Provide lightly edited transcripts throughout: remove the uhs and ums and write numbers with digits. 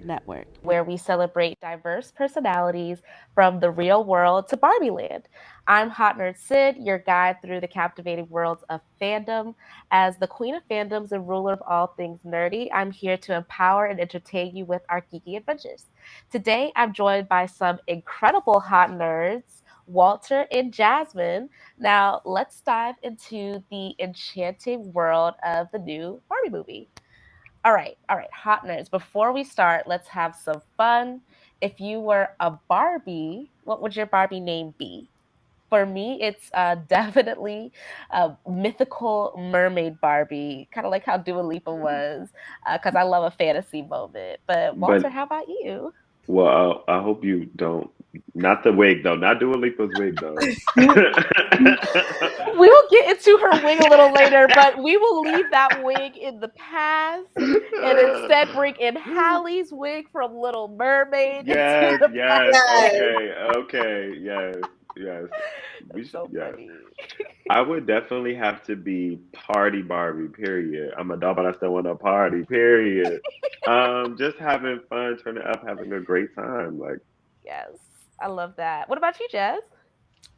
Network, where we celebrate diverse personalities from the real world to Barbie Land. I'm Hot Nerd Syd, your guide through the captivating worlds of fandom. As the queen of fandoms and ruler of all things nerdy, I'm here to empower and entertain you with our geeky adventures. Today, I'm joined by some incredible hot nerds, Walter and Jasmine. Now, let's dive into the enchanting world of the new Barbie movie. All right, hot nerds. Before we start, let's have some fun. If you were a Barbie, what would your Barbie name be? For me, it's definitely a mythical mermaid Barbie, kind of like how Dua Lipa was, because I love a fantasy moment. But Walter, But how about you? I hope you don't. Not the wig though. Not Dua Lipa's wig though. We will get into her wig a little later, but we will leave that wig in the past and instead bring in Hallie's wig from Little Mermaid into Yes, the yes. present. Yes. Okay, okay. Yes, yes. That's so Yes. funny. I would definitely have to be party Barbie. Period. I'm a dog, but I still want to party. Period. Just having fun, turning up, having a great time. Like, Yes, I love that. What about you, Jess?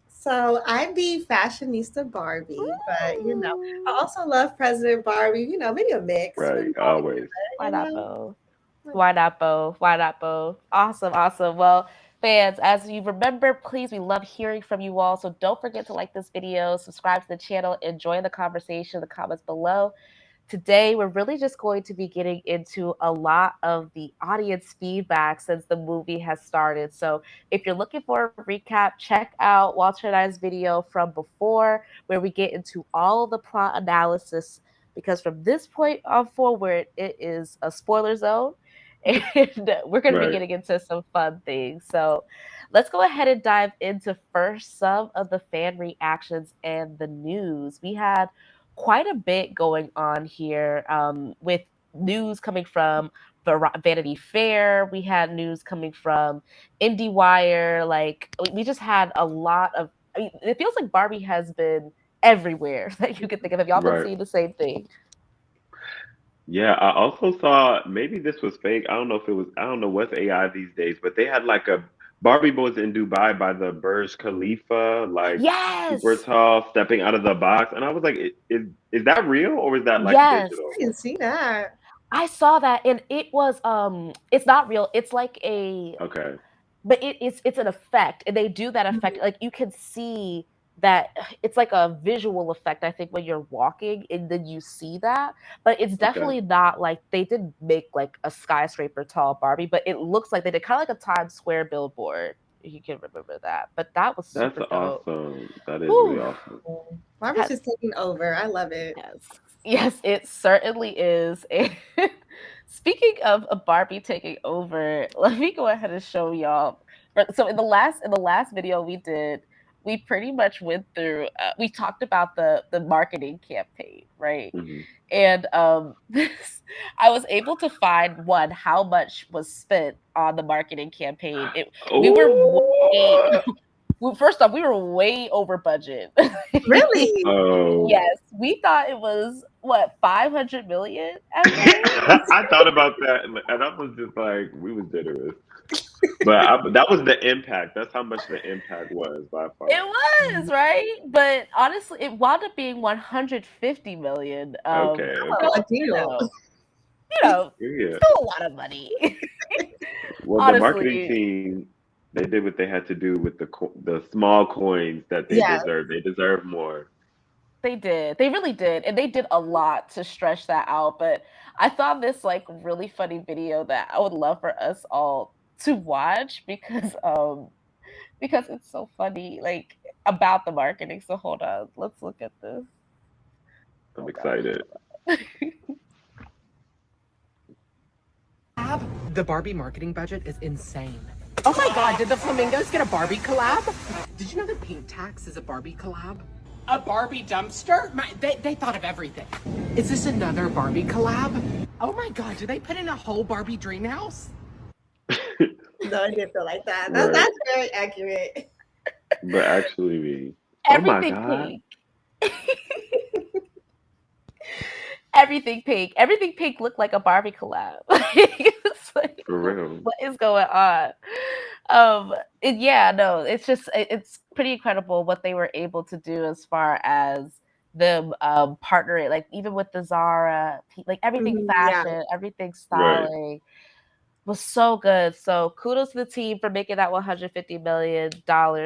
So I'd be fashionista Barbie, but I Ooh. also love President Barbie. Maybe a mix right, with all always. together. Why not both? Why not both? Why not both? Awesome, awesome. Well, fans, as you remember, please, we love hearing from you all. So don't forget to like this video, subscribe to the channel, and join the conversation in the comments below. Today, we're really just going to be getting into a lot of the audience feedback since the movie has started. So, if you're looking for a recap, check out Walter and I's video from before, where we get into all of the plot analysis. Because from this point on forward, it is a spoiler zone, and we're going to be Right. getting into some fun things. So, let's go ahead and dive into first some of the fan reactions and the news. We had quite a bit going on here with news coming from Vanity Fair. We had news coming from IndieWire. Like we just had a lot of. I mean, it feels like Barbie has been everywhere that you could think of. Have y'all been Right. seeing the same thing? Yeah, I also saw maybe this was fake. I don't know if it was, I don't know what's AI these days, but they had like a Barbie was in Dubai by the Burj Khalifa, like super Yes, tall, stepping out of the box. And I was like, is that real or is that like yes. digital? I didn't see that. I saw that, and it was it's not real. It's like a Okay. but it's an effect, and they do that effect Mhm. like you can see that it's like a visual effect, I think, when you're walking and then you see that, but it's Okay. definitely not like they didn't make like a skyscraper tall Barbie, but it looks like they did kind of like a Times Square billboard, if you can remember that. But that was That's super dope. awesome. That is really Whew. awesome. Barbie's Has, just taking over. I love it. yes, yes, it certainly is. And speaking of a Barbie taking over, let me go ahead and show y'all. So in the last video we did, we pretty much went through. We talked about the marketing campaign, right? Hmm. And this, I was able to find one how much was spent on the marketing campaign. We were way Oh, well, first off, we were way over budget. Really? oh. Yes, we thought it was what 500 million at first. I thought about that and I was just like, we was generous. That was the impact. That's how much the impact was by It far. was right, but honestly, it wound up being 150 million. Okay, Oh, okay. a deal. Yeah. Still a lot of money. Well, the marketing Honestly, team, they did what they had to do with the small coins that they Yeah. deserve. They deserve more. they did. They really did, and they did a lot to stretch that out. But I found this like really funny video that I would love for us all to watch because it's so funny, like about the marketing. So hold on, let's look at this. I'm Hold on, excited. hold on. The Barbie marketing budget is insane. Oh my god, did the flamingos get a Barbie collab? Did you know that paint tax is a Barbie collab? A Barbie dumpster? They thought of everything. Is this another Barbie collab? Oh my god, did they put in a whole Barbie dream house? No, I didn't feel like that. That's Right. that's very accurate. But actually, oh my Everything God. pink. everything pink. Everything pink looked like a Barbie collab. It's like, For real. what is going on? Yeah, no, it's pretty incredible what they were able to do as far as them partnering, like even with the Zara, like everything Yeah. fashion, everything Right. styling was so good. So kudos to the team for making that $150 million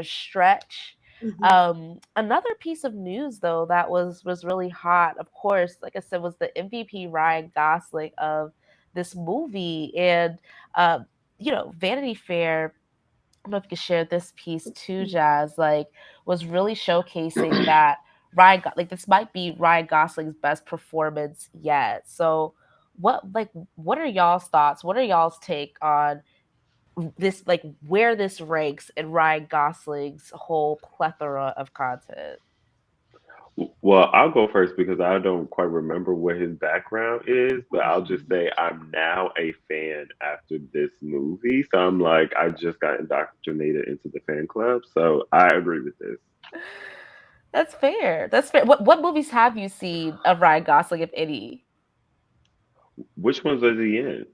stretch. Mhm. Another piece of news though that was really hot, of course, like I said, was the MVP Ryan Gosling of this movie. And Vanity Fair, I don't know if you could share this piece too, Jazz, like was really showcasing that like this might be Ryan Gosling's best performance yet. So what are y'all's thoughts? What are y'all's take on this, like where this ranks in Ryan Gosling's whole plethora of content? Well, I'll go first because I don't quite remember what his background is, but I'll just say I'm now a fan after this movie. So I'm like, I just got indoctrinated into the fan club. So I agree with this. That's fair. That's fair. What movies have you seen of Ryan Gosling, if any? Which ones was he in?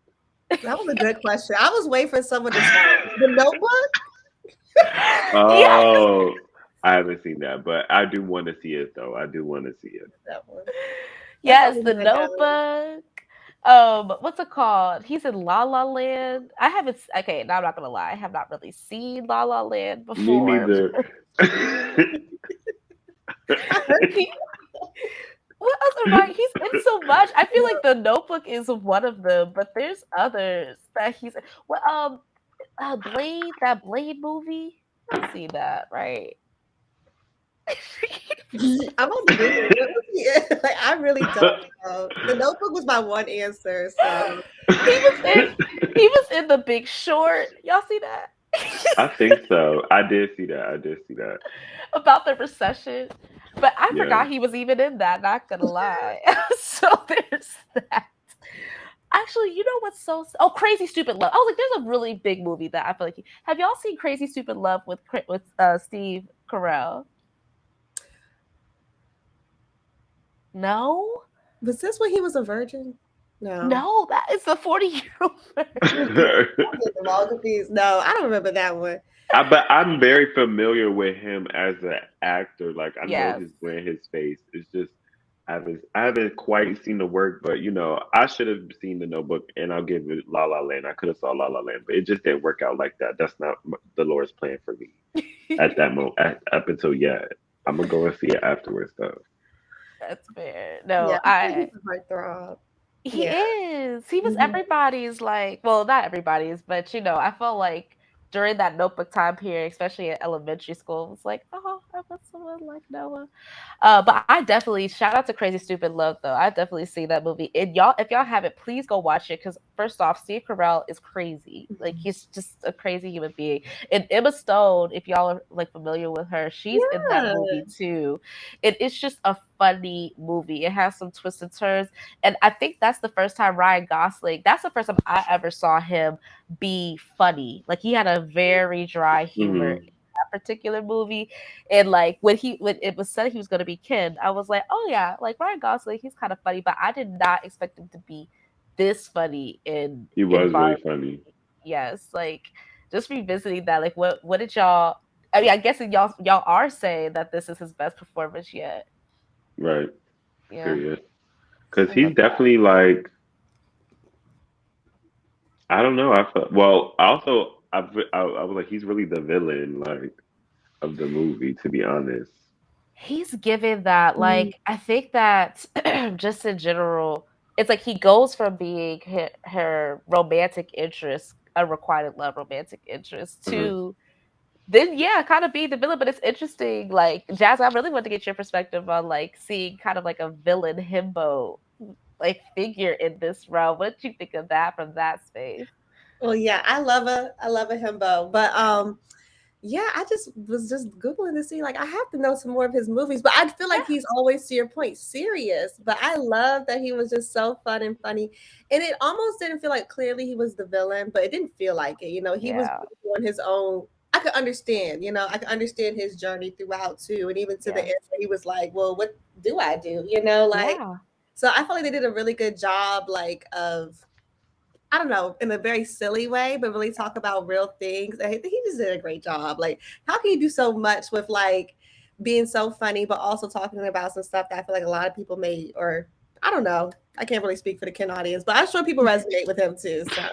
That was a good question. I was waiting for someone to say the Notebook. Yes. Oh, I haven't seen that, but I do want to see it though. I do want to see it. That one. Yes, That's The on my gallery. Notebook. What's it called? He's in La La Land. I haven't. Okay, now I'm not gonna lie. I have not really seen La La Land Me before. neither. I heard He, what else? Right? He's in so much. I feel like The Notebook is one of them, but there's others that he's. Well, Blade. That Blade movie. I've seen that, right? I'm about to Google it. What was he in? Like, I really don't know. The Notebook was my one answer. So He was in. He was in The Big Short. Y'all see that? I think so. I did see that. I did see that. About the recession. But I Yeah. forgot he was even in that, not gonna lie. So there's that. Actually, you know what's Crazy Stupid Love. I was like, there's a really big movie that I feel like have y'all seen Crazy Stupid Love with Steve Carell? No? was this when he was a virgin? No. No, that is the 40-year-old version. I'm getting all confused. No, I don't remember that one. But I'm very familiar with him as an actor. Like I know Yes. his brand, his face. It's just I haven't quite seen the work, but I should have seen the Notebook, and I'll give it La La Land. I could have saw La La Land, but it just didn't work out like that. That's not the Lord's plan for me at that moment. Up until yet, I'm gonna go and see it afterwards though. That's fair. Yeah, No, I think he's a heartthrob. he Yeah. is. He was Mhm. everybody's, like, well, not everybody's, but I felt like during that Notebook time period, especially in elementary school, it was like, oh, I want someone like Noah. But I definitely shout out to Crazy Stupid Love though. I definitely see that movie. And y'all, if y'all haven't, please go watch it. Because first off, Steve Carell is crazy. Like he's just a crazy human being. And Emma Stone, if y'all are like familiar with her, she's in that Yeah. movie too. It's just a funny movie. It has some twists and turns. And I think that's the first time Ryan Gosling. That's the first time I ever saw him be funny. Like he had a very dry humor Hmm. in that particular movie. And like when it was said he was going to be Ken, I was like, oh yeah, like Ryan Gosling, he's kind of funny, but I did not expect him to be this funny He in was really Barbie. funny, Yes, like just revisiting that, like what did y'all? I mean, I guess y'all are saying that this is his best performance yet. right? Yeah, Period. Because I he's love that. definitely like I don't know. I felt well. Also, I was like he's really the villain like of the movie. To be honest. He's given that, Mm. like, I think that just in general, it's like he goes from being her romantic interest, unrequited love romantic interest, Uh-huh. to then, yeah, kind of being the villain. But it's interesting, like, Jazz, I really want to get your perspective on, like, seeing kind of like a villain himbo, like, figure in this realm. What did you think of that from that space? Well, yeah, I love a himbo, but yeah, I just was just googling to see like I have to know some more of his movies, but I feel like he's always to your point serious. But I love that he was just so fun and funny, and it almost didn't feel like clearly he was the villain, but it didn't feel like it. You know, he was Yeah, on his own. I could understand, you know, I could understand his journey throughout too, and even to the yeah, end where he was like, "Well, what do I do?" You know, like yeah. So I feel like they did a really good job, like of I don't know, in a very silly way, but really talk about real things. I think he just did a great job. Like, how can you do so much with like being so funny, but also talking about some stuff that I feel like a lot of people may, or I don't know. I can't really speak for the Ken audience, but I'm sure people resonate with him too. So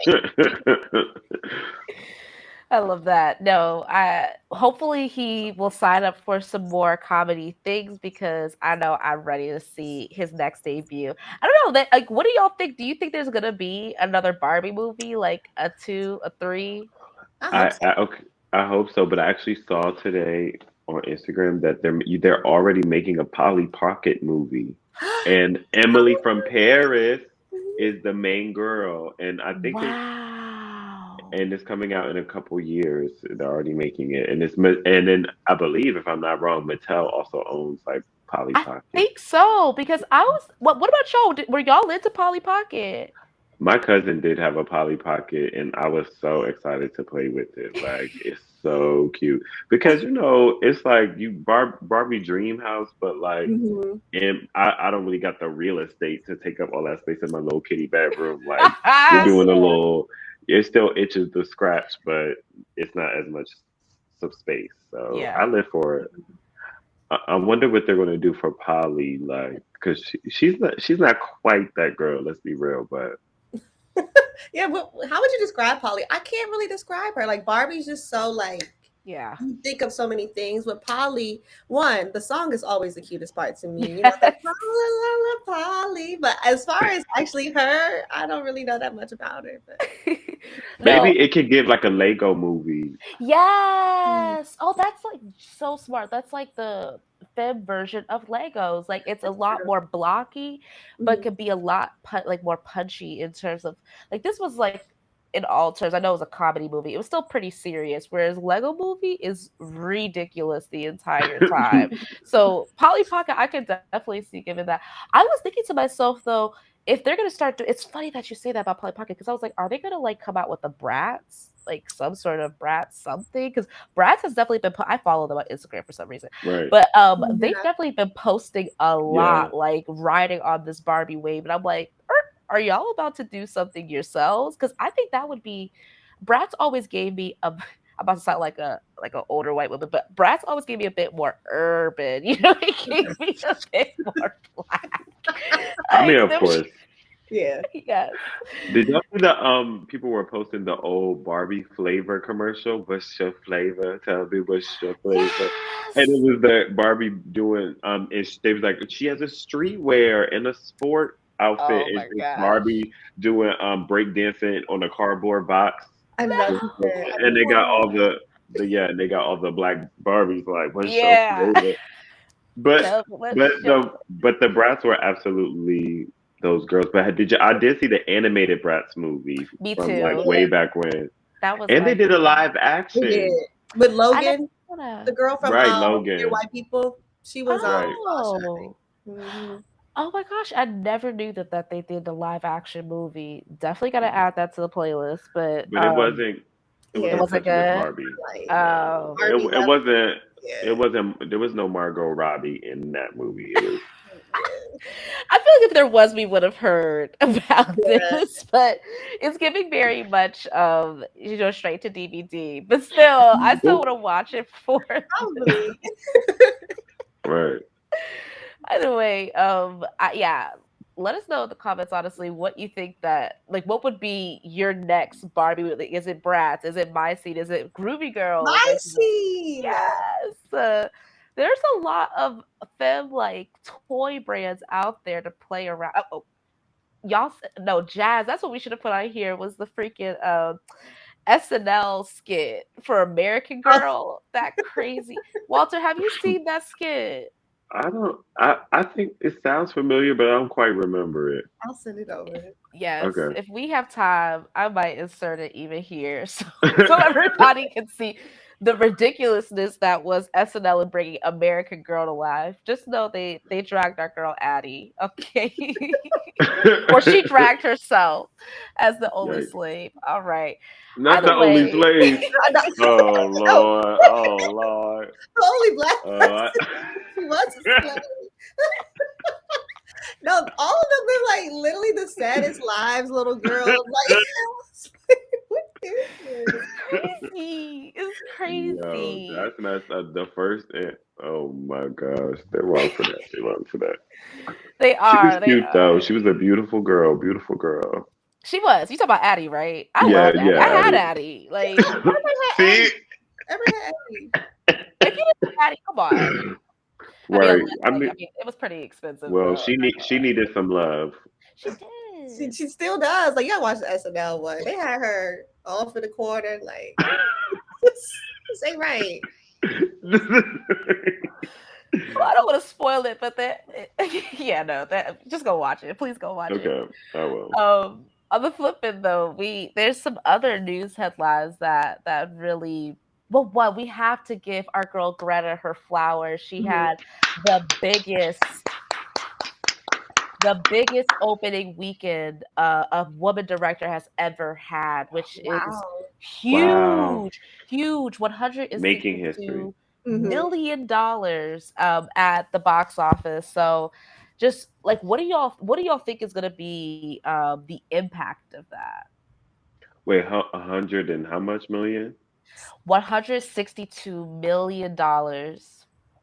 I love that. No, I hopefully he will sign up for some more comedy things because I know I'm ready to see his next debut. I don't know that like what do y'all think? Do you think there's gonna be another Barbie movie, like a 2, a 3? I hope I, so. I okay, I hope so, but I actually saw today on Instagram that they're already making a Polly Pocket movie, and Emily from Paris is the main girl, and I think Wow. it's coming out in a couple years. They're already making it, and and then I believe if I'm not wrong, Mattel also owns like Polly I Pocket. think so because I was what about y'all? Were y'all into Polly Pocket? My cousin did have a Polly Pocket, and I was so excited to play with it. Like, it's so cute because it's like Barbie Dream House, but like, Mhm. and I don't really got the real estate to take up all that space in my little kitty bedroom. Like, we're That's doing a little. It still itches to scratch, but it's not as much space. So I Yeah. live for it. I wonder what they're gonna do for Polly, like, because she's not quite that girl. Let's be real, but. yeah. But how would you describe Polly? I can't really describe her. Like Barbie's just so like Yeah. you think of so many things. With Polly, one, the song is always the cutest part to me. You know, the Yes. Polly, Polly. But as far as actually her, I don't really know that much about her. But No. Maybe it could give like a Lego movie. Yes. Oh, that's like so smart. That's like the fem version of Legos. Like it's a that's lot true. more blocky, but Mhm. could be a lot like more punchy in terms of like this was like in all terms. I know it was a comedy movie. It was still pretty serious, whereas Lego movie is ridiculous the entire time. So Polly Pocket, I could definitely see given that. I was thinking to myself though, if they're gonna start it's funny that you say that about Polly Pocket because I was like, are they gonna like come out with the Brats? Like some sort of Bratz something? Because Bratz has definitely been I follow them on Instagram for some reason. Right. But they've Yeah. definitely been posting a Yeah. lot, like riding on this Barbie wave. And I'm like, are y'all about to do something yourselves? Because I think that would be Bratz always gave me a I'm about to sound like an older white woman, but Bratz always gave me a bit more urban. You know, it gave me a bit more black. I mean, Like of them, course. Yeah. Did yes. y'all see the people were posting the old Barbie flavor commercial? What's your flavor? Tell me what's your flavor. And it Yes. was the Barbie doing and they was like she has a streetwear and a sport outfit. Oh Is my this gosh. Barbie doing break dancing on a cardboard box? I know And she did. I they got all No. they got all the black Barbies like what's your Yeah. flavor? But Tell what but show. the Brats were absolutely those girls. But I did see the animated Brats movie Me from like too. way back when, That was and they my did a favorite. live We did. action. With I never Logan, saw the that. girl from Right, Dear Logan. White People, she was Right. Oh. Shiny. Oh my gosh, I never knew that they did the live action movie. Definitely gotta add that to the playlist, but But it it Yeah, wasn't wasn't touching the good. Barbie. like No, Oh. Barbie it left. wasn't. It Yeah. wasn't. There was no Margot Robbie in that movie. It was I feel like if there was, we would have heard about Yeah. this, but it's giving very much straight to DVD. But still, I still well, want to watch it for Probably. right. either way, yeah. Let us know in the comments, honestly, what you think that like what would be your next Barbie movie? Is it Bratz? Is it My Scene? Is it Groovy Girls? My Like scene. yes. There's a lot of fem like toy brands out there to play around. Oh, y'all no Jazz. That's what we should have put on here was the freaking SNL skit for American Oh, Girl. That crazy. Walter, have you seen that skit? I don't. I think it sounds familiar, but I don't quite remember it. I'll send it over. Yes, Okay. if we have time, I might insert it even here so everybody can see the ridiculousness that was SNL and bringing American Girl to life. Just know they dragged our girl Addie, okay? Or she dragged herself as the only Right. slave. All right. Not Either the only way, slave. Oh No, Lord. Oh Lord. the only black Uh, person. She was a slave. No, all of them are like literally the saddest lives, little girl. Like, what is this? Crazy. It's Yo, crazy. that's messed up. The first, oh my gosh, they're wrong for that. They're wrong for that. They She was are. They cute though. are. She was a beautiful girl. Beautiful girl. She was. You talk about Addie, right? I Yeah, loved Addie. yeah, I had Addie. Addie. Like, if Everybody had See, Addie. Everybody had Addie. you didn't have Addie, come on. I mean, right. it was pretty expensive Well, though. she needed some love. She She, did. she still does. Like, you gotta watch the SNL one. They had her off in the corner. Like, this ain't right. Well, I don't want to spoil it, but yeah, no, that just go watch it. Please go watch it. Okay, I will. On the flip end though, there's some other news headlines that really well, what we have to give our girl Greta her flowers. She had the biggest opening weekend a woman director has ever had, which is Wow. Wow, huge, making history. $162 million at the box office. So, just like, what do y'all think is going to be the impact of that? Wait, 100 and how much million? $162 million.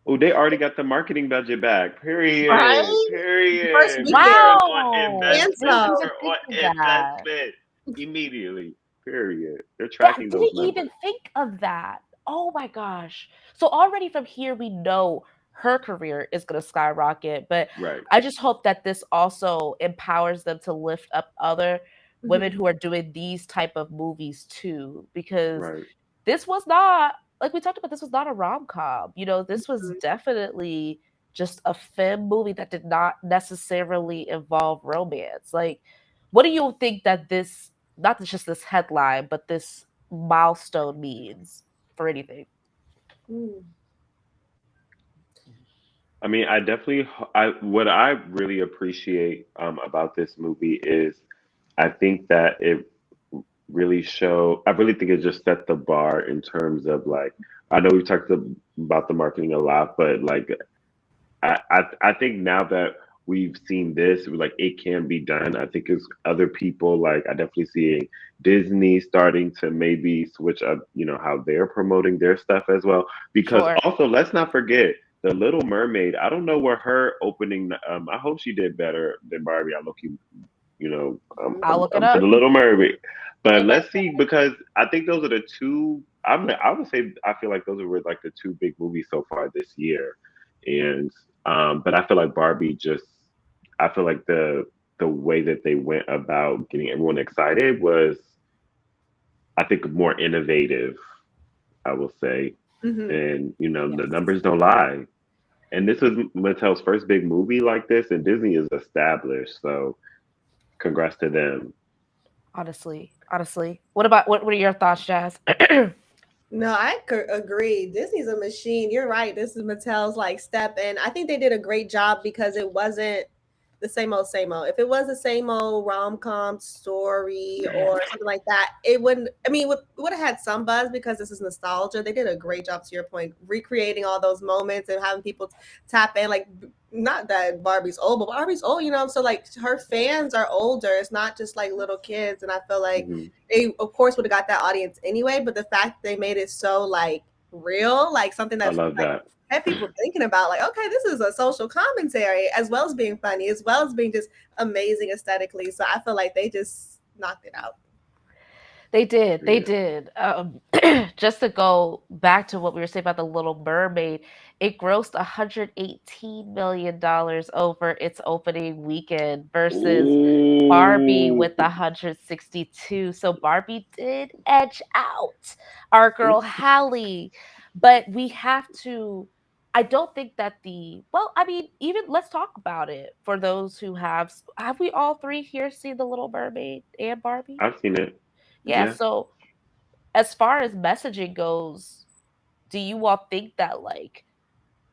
Oh, they already got the marketing budget back. Period. Right? First Period. weekend. Return on Wow, And didn't investment. so. even Return think on of that. investment. Immediately. Period. They're That tracking those didn't even numbers. think of that. Oh my gosh. So already from here we know her career is going to skyrocket, but Right. I just hope that this also empowers them to lift up other women Mhm. who are doing these type of movies too, because Right. this was not, like we talked about, this was not a rom-com. This was Mhm. definitely just a femme movie that did not necessarily involve romance. Like, what do you think that this, not just this headline, but this milestone means for anything? Mm. I mean, I definitely, what I really appreciate about this movie is I think that it I really think it just set the bar in terms of like, I know we talked about the marketing a lot, but like, I think now that we've seen this, like it can be done. I think it's other people like I definitely see Disney starting to maybe switch up, how they're promoting their stuff as well. Because Sure. also let's not forget the Little Mermaid. I don't know where her opening. I hope she did better than Barbie. I look I'll look it I'm for up. the Little Mermaid. But Amen. let's see because I think those are the two. I would say I feel like those were like the two big movies so far this year, and but I feel like Barbie just. I feel like the way that they went about getting everyone excited was, I think, more innovative. I will say, Mhm. and the Yes. numbers don't lie. And this was Mattel's first big movie like this, and Disney is established. So, congrats to them. Honestly. What are your thoughts, Jazz? No, I agree. Disney's a machine. You're right. This is Mattel's like step in. I think they did a great job because it wasn't the same old, same old. If it was the same old rom com story Yeah. or something like that, it wouldn't. I mean, it would have had some buzz because this is nostalgia. They did a great job, to your point, recreating all those moments and having people tap in. Like, not that Barbie's old, but Barbie's old, So, like, her fans are older. It's not just like little kids. And I feel like Hmm. they of course would have got that audience anyway, but the fact they made it so like real, like something I that's love like that. had people thinking about like, okay, this is a social commentary as well as being funny, as well as being just amazing aesthetically. So I feel like they just knocked it out. They did. They Yeah. did. Just to go back to what we were saying about the Little Mermaid, it grossed $118 million over its opening weekend versus Barbie Ooh. with 162. So Barbie did edge out our Ooh. girl Hallie, but we have to. I don't think that well, I mean, even let's talk about it for those who have we all three here seen the Little Mermaid and Barbie? I've seen it. Yeah, Yeah. so as far as messaging goes, do you all think that like,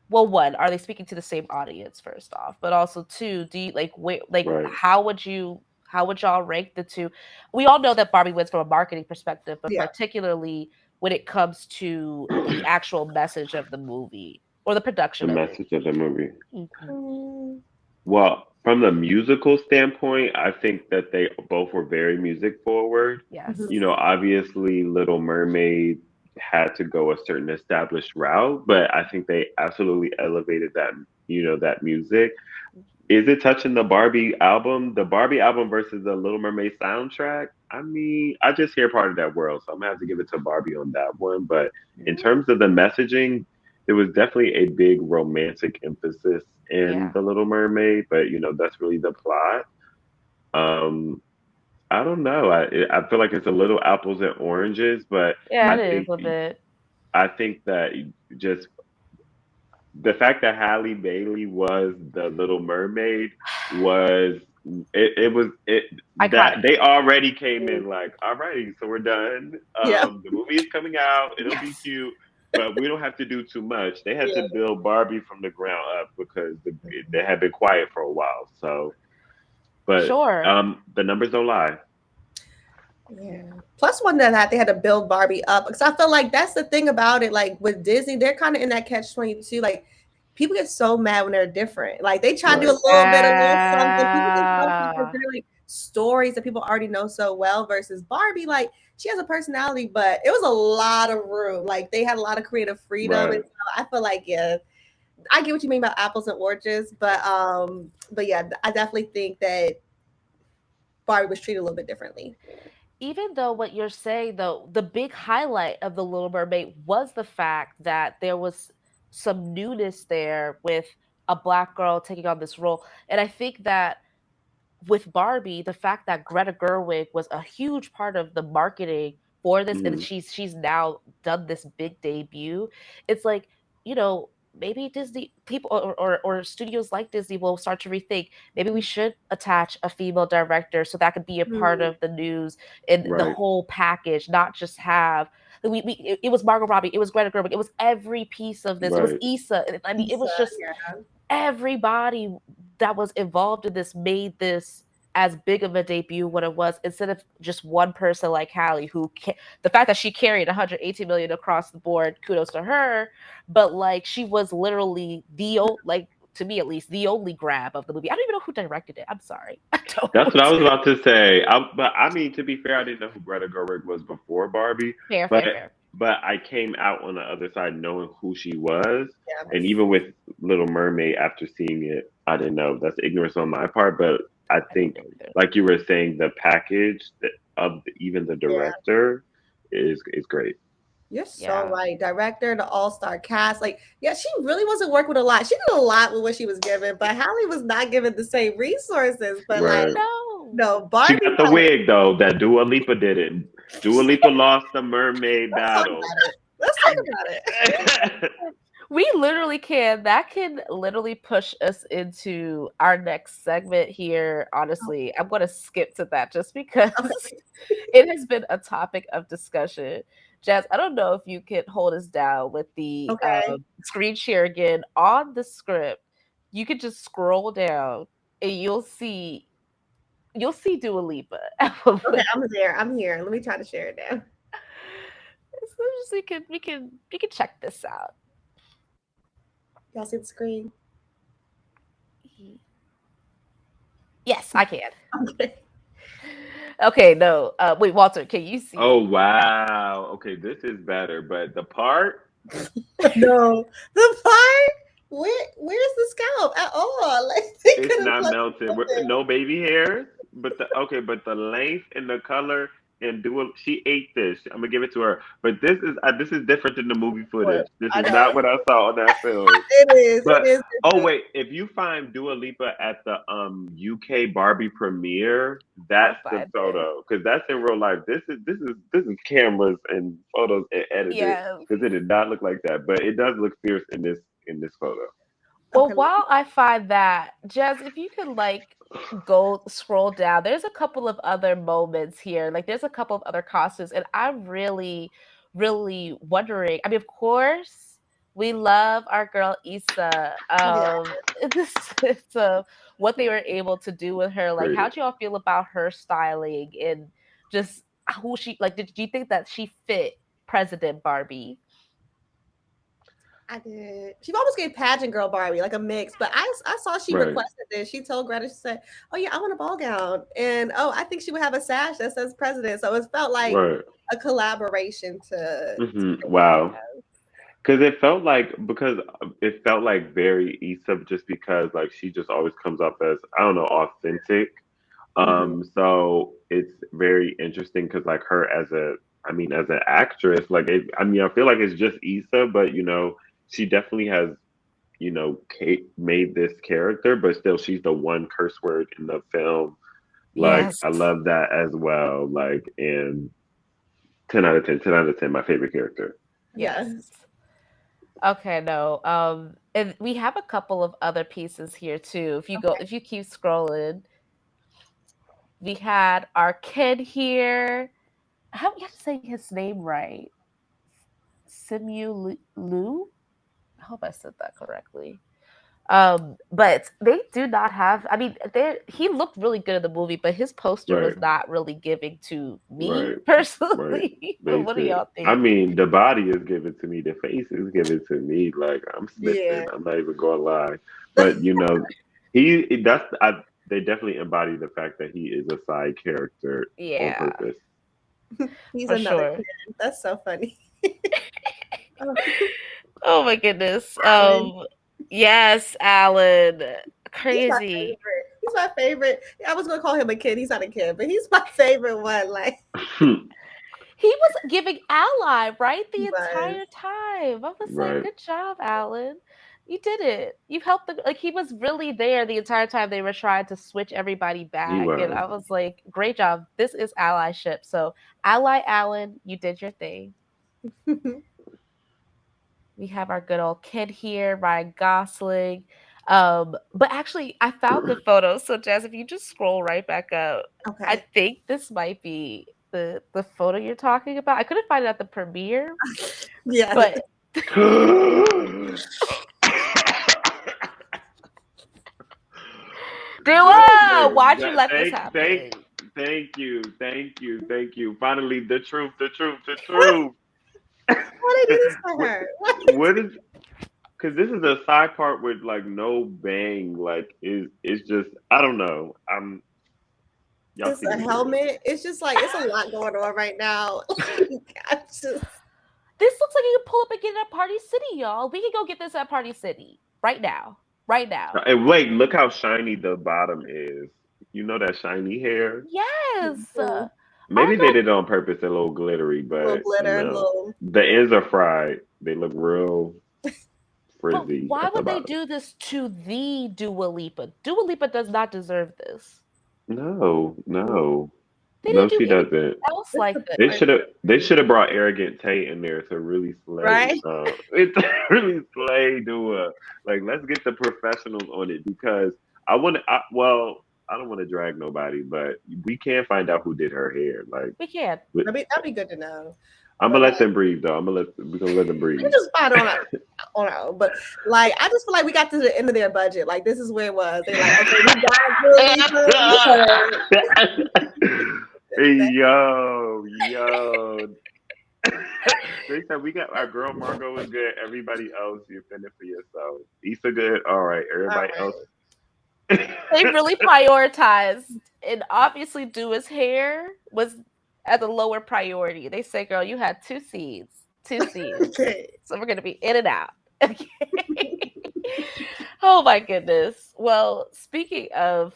well, one, are they speaking to the same audience first off, but also two, do you like wait like Right. how would y'all rank the two? We all know that Barbie wins from a marketing perspective, but Yeah. particularly when it comes to the actual message of the movie or the The production of it. message of the movie. Mhm. Mm, Well, From the musical standpoint, I think that they both were very music forward. Yes. Obviously, Little Mermaid had to go a certain established route, but I think they absolutely elevated that music. Is it touching the Barbie album? The Barbie album versus the Little Mermaid soundtrack? I mean, I just hear part of that world, so I'm gonna have to give it to Barbie on that one. But in terms of the messaging, there was definitely a big romantic emphasis in Yeah. the Little Mermaid, but that's really the plot. Um, I don't know. I feel like it's a little apples and oranges, but Yeah, I it is think a bit. I think that just the fact that Halle Bailey was the Little Mermaid was it that Iconic. they already came in like, all righty, so we're done. Yeah. The movie is coming out, it'll be Yes. cute, but we don't have to do too much. They had to Yeah. build Barbie from the ground up because they had been quiet for a while. So, but Sure. the numbers don't lie. Yeah. Plus one that they had to build Barbie up because I feel like that's the thing about it. Like with Disney, they're kind of in that catch-22. Like people get so mad when they're different. Like they try to do a Right, little bit, a little something. People get so because Yeah. they're like stories that people already know so well. Versus Barbie, like she has a personality, but it was a lot of room. Like they had a lot of creative freedom, and right. so I feel like I get what you mean about apples and oranges, but yeah, I definitely think that Barbie was treated a little bit differently. Even though what you're saying, though, the big highlight of the Little Mermaid was the fact that there was some newness there with a black girl taking on this role. And I think that with Barbie, the fact that Greta Gerwig was a huge part of the marketing for this, and Hmm. she's now done this big debut. It's like, you know, maybe Disney people or studios like Disney will start to rethink. Maybe we should attach a female director so that could be a part Mm, of the news and the Right, whole package, not just have. It was Margot Robbie, it was Greta Gerwig, it was every piece of this. It was right, Issa. I mean, it Issa, was just yeah. everybody that was involved in this made this as big of a debut what it was, instead of just one person like Hallie, the fact that she carried 118 million across the board, kudos to her. But like, she was literally like, to me at least, the only grab of the movie. I don't even know who directed it. I'm sorry. I don't that's know. what I was about to say. But I mean, to be fair, I didn't know who Greta Gerwig was before Barbie, Fair, but fair, fair. I came out on the other side knowing who she was, Yeah. and even with Little Mermaid, after seeing it, I didn't know. That's ignorance on my part, but I I didn't think, know either. like you were saying, the package of even the Yeah. director is great. You're so Yeah. right. Director, the all-star cast. Like, yeah, she really wasn't working with a lot. She did a lot with what she was given, but Hallie was not given the same resources. But like, Right. No. no, She Barbie got the like, wig though. That Dua Lipa did it. Dua Lipa lost the mermaid let's talk battle. about it. Let's talk about it. We literally can. That can literally push us into our next segment here. Honestly, I'm going to skip to that just because it has been a topic of discussion. Jazz, I don't know if you can hold us down with the Okay. screen share again on the script. You can just scroll down and you'll see Dua Lipa. Okay, I'm there. I'm here. Let me try to share it now. So just we can check this out. Y'all see the screen? Yes, I can. Okay. Okay, no. Wait, Walter, can you Oh see? wow. Okay, this is better. But the part No, the part where's the scalp at all? Like they it's could have not like melted. something. No baby hairs. But the length and the color and she ate this. I'm gonna give it to her. But this is different than the movie What? footage. This I is know not what I saw on that film. it is. It But is oh different. wait, if you find Dua Lipa at the UK Barbie premiere, I'll that's the find it. photo because that's in real life. This is cameras and photos and edited Yes. because it did not look like that, but it does look fierce in this photo. Well, Okay. while I find that, Jazz, if you could like go scroll down, there's a couple of other moments here. Like there's a couple of other costumes, and I'm really, really wondering. I mean, of course, we love our girl Issa. Yeah. This what they were able to do with her. Like, Great. how do y'all feel about her styling and just who she like? Did you think that she fit President Barbie? I did. She almost gave pageant girl Barbie like a mix, but I saw she Right. requested this. She told Greta, she said, "Oh yeah, I want a ball gown," and oh, I think she would have a sash that says president. So it felt like Right. a collaboration to Wow. Because it felt like very Issa just because like she just always comes up as I don't know authentic. Mhm. So it's very interesting because like her as a I mean as an actress like I mean I feel like it's just Issa but she definitely has made this character but still she's the one curse word in the film. Like Yes. I love that as well. Like and 10 out of 10, 10 out of 10 my favorite character. Yes. Yes. Okay, no. And we have a couple of other pieces here too. If you keep scrolling, we had our kid here. How you have to say his name right? Simu Lu? I hope I said that correctly. But they do not have. I mean, he looked really good in the movie, but his poster was Right. not really giving to me Right. Right. personally. But what do Basic. y'all I think? mean, the body is given to me. The face is given to me. Like I'm Yeah. smitten. I'm not even going to lie. But they definitely embody the fact that he is a side character on Yeah, purpose. He's for another sure. kid. That's so funny. Oh, Oh my goodness. Alan. Yes, Alan. He's my Crazy. favorite. He's my favorite. I was gonna call him a kid. He's not a kid, but he's my favorite one. Like He was giving ally, right? The he was. entire time. I was like, Right. good job, Alan. You did it. You helped like he was really there the entire time they were trying to switch everybody He back. And was. I was like, great job. This is allyship. So ally Alan, you did your thing. We have our good old kid here, Ryan Gosling. But actually, I found the photo. So, Jazz, if you just scroll right back up, I Okay. think this might be the photo you're talking about. I couldn't find it at the premiere, Yeah. but Dua, why'd you let this happen? Thank you, thank you, thank you. Finally, the truth, the truth, the truth. Why they do this to what, her? What? what is? Because this is a side part with like no bang. Like it's just I don't know. Y'all It's see a this video. helmet. It's just like it's a lot going on right now. I'm just This looks like you can pull up and get it at Party City, y'all. We can go get this at Party City right now. Right now. And wait, look how shiny the bottom is. You know that shiny hair? Yes. a Maybe Oh they no. did it on purpose, a little glittery, little but glitter, little. the ends are fried. They look real But frizzy why at the would they bottom. do this to the Dua Lipa? Dua Lipa does not deserve this. No, no, They no, didn't do she anything doesn't. else It's like the this. part, They should have brought arrogant Tay in there to really slay. right? It's really slay Dua. Like let's get the professionals on it because I want to. Well, I don't want to drag nobody, but we can find out who did her hair. Like, We can't. but That'd be good to know. I'm But gonna like, let them breathe though. We're gonna let them we can breathe. just find it on our own. But like, I just feel like we got to the end of their budget. Like, this is where it was. They like, okay, we got Julie for Yo, yo. They said we got our girl Margot is good. Everybody else, you fend it for yourself. Issa good. All right. All Everybody else. right. They really prioritized, and obviously Dua's hair was at the lower priority. They say, girl, you had two seeds. Two seeds. Okay. So we're gonna be in and out. Okay. Oh my goodness. Well, speaking of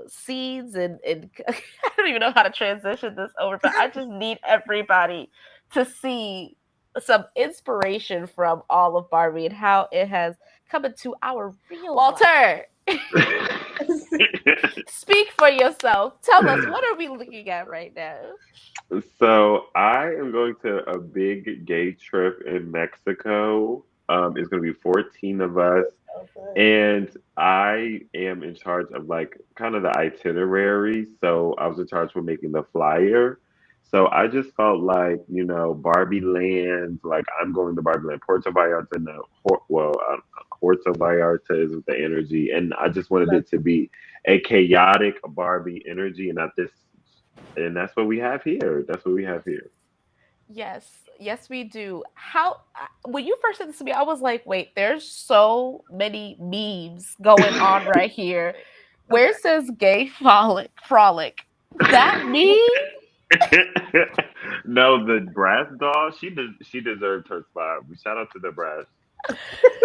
seeds and I don't even know how to transition this over, but I just need everybody to see some inspiration from all of Barbie and how it has come into our real Walter. Speak for yourself. Tell us, what are we looking at right now? So I am going to a big gay trip in Mexico. It's going to be 14 of us. And I am in charge of like kind of the itinerary. So I was in charge for making the flyer. So I just felt like, Barbie Land, like I'm going to Barbie Land, Puerto Vallarta, no, Puerto Vallarta is with the energy. And I just wanted it to be a chaotic Barbie energy and not this. And that's what we have here. That's what we have here. Yes. Yes, we do. How when you first said this to me, I was like, wait, there's so many memes going on right here. Where Okay. it says gay frolic. That meme? No, the brass doll. She deserved her spot. Shout out to the brass.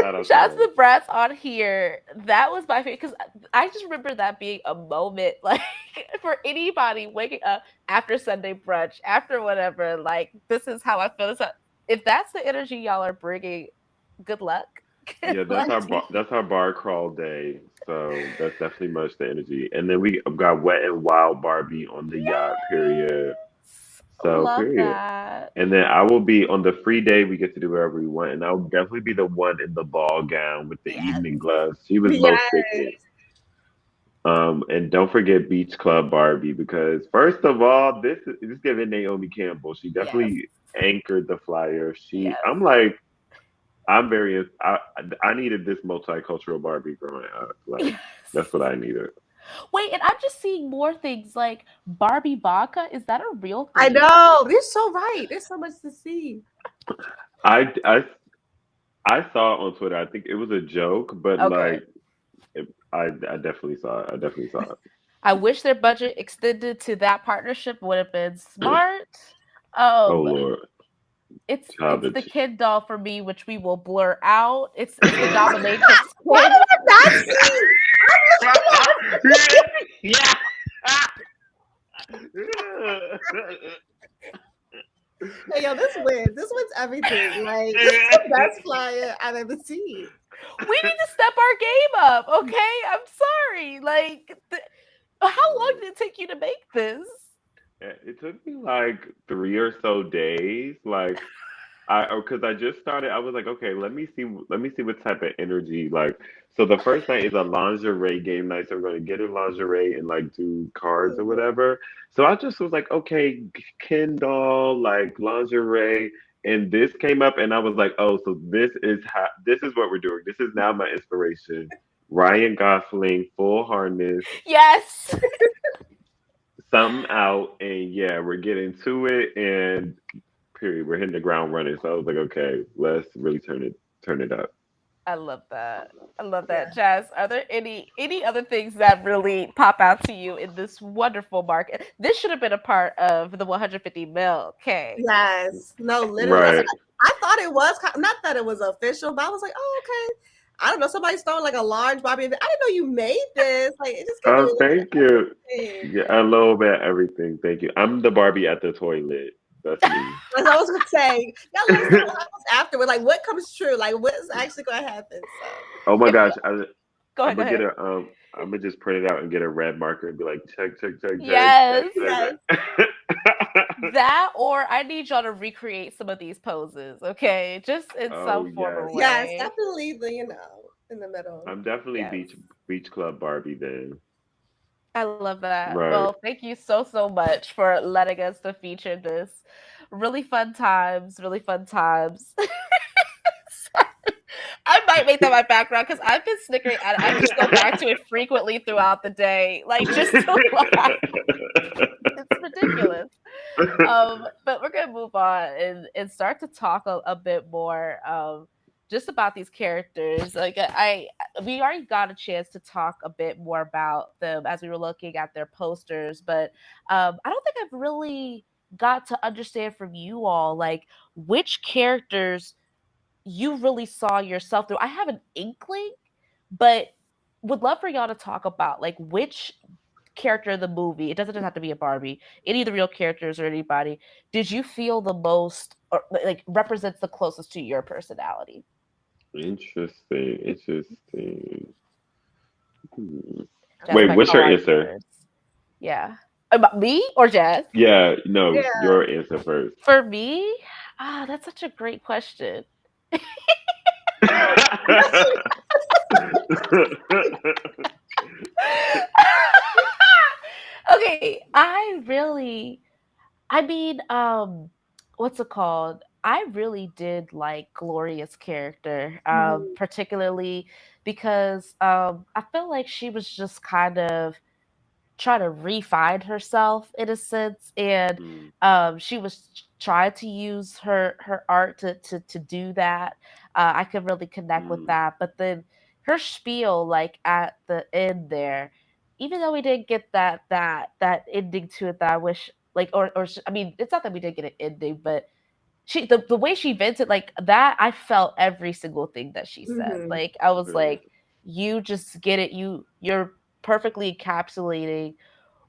Shout out to Shout out her. to the brats on here. That was my favorite because I just remember that being a moment like for anybody waking up after Sunday brunch, after whatever. Like this is how I feel. So if that's the energy y'all are bringing, good luck. Good Yeah, luck to you. that's our bar crawl day. So that's definitely much the energy. And then we got wet and wild Barbie on the yacht. Period. Yes, So love period. that. And then I will be on the free day. We get to do whatever we want, and I'll definitely be the one in the ball gown with the Yes. evening gloves. She was most Yes. fitted. And don't forget Beach Club Barbie because first of all, this giving Naomi Campbell. She Yes. definitely anchored the flyer. Yes. I'm like, I'm very. I needed this multicultural Barbie growing up. Like that's Yes. what I needed. Wait, and I'm just seeing more things like Barbie vodka. Is that a real I thing? know. You're so right. There's so much to see. I I I saw it on Twitter. I think it was a joke, but Okay. like I definitely saw it. I definitely saw I wish their budget extended to that partnership would have been it. smart. Oh Um, Lord, it's the childish. kid doll for me, which we will blur out. It's the dominatrix Why kid. did I not see? I'm Yeah. Hey, yo, this wins. This wins everything. Like, this is the best flyer I've ever seen. We need to step our game up, okay? I'm sorry. How long did it take you to make this? It took me like 3 or so days. Like because I just started. I was like, okay, let me see what type of energy. Like, so the first night is a lingerie game night, so we're gonna get in lingerie and like do cards or whatever. So I just was like, okay, Ken doll, like lingerie, and this came up, and I was like, oh, so this is what we're doing. This is now my inspiration. Ryan Gosling, full harness, Yes. something out, and yeah, we're getting to it, and period. We're hitting the ground running. So I was like, okay, let's really turn it up. I love that. I love Yeah. that. Jazz, are there any other things that really pop out to you in this wonderful market? This should have been a part of the 150 mil. Okay. Yes. No, literally. Right. I thought it was not that it was official, but I was like, oh, okay. I don't know. Somebody's throwing like a large Barbie. I didn't know you made this. Like, it just gave me a Oh, little bit thank you. of everything. Yeah, I love that everything. Thank you. I'm the Barbie at the toilet. That's me. As I was gonna say, y'all let us know what happens afterward. Like, what comes true? Like, what is actually going to happen? So, Oh my If gosh, go I'm ahead, go gonna get ahead. a I'm gonna just print it out and get a red marker and be like check Yes. yes, check. That or I need y'all to recreate some of these poses, okay? Just in Oh some form yes, or yes, way. definitely. In the middle. I'm definitely Yes. beach club Barbie then. I love that. Well, Right. thank you so much for letting us to feature this. Really fun times, really fun times. I might make that my background because I've been snickering at it. I just go back to it frequently throughout the day, like just to laugh. It's ridiculous. But we're gonna move on and start to talk a bit more just about these characters. Like we already got a chance to talk a bit more about them as we were looking at their posters, but I don't think I've really got to understand from you all like which characters you really saw yourself through. I have an inkling, but would love for y'all to talk about like which character of the movie, it doesn't just have to be a Barbie, any of the real characters or anybody, did you feel the most or like represents the closest to your personality? Interesting. Interesting. Hmm. Jazz, Okay. I Wait, might what's call your on you answer? first. Yeah. About me or Jazz? Yeah, no, Yeah. your answer first. For me, that's such a great question. Okay, I mean, what's it called? I really did like Gloria's character, Mhm. particularly because I felt like she was just kind of try to re-find herself in a sense, and Mm, she was trying to use her art to do that. I could really connect with mm, that, but then her spiel, like at the end there, even though we didn't get that ending to it that I wish, like, I mean, it's not that we didn't get an ending, but the way she vented like that, I felt every single thing that she said. Mm-hmm. Like I was right, like, you just get it. You're perfectly encapsulating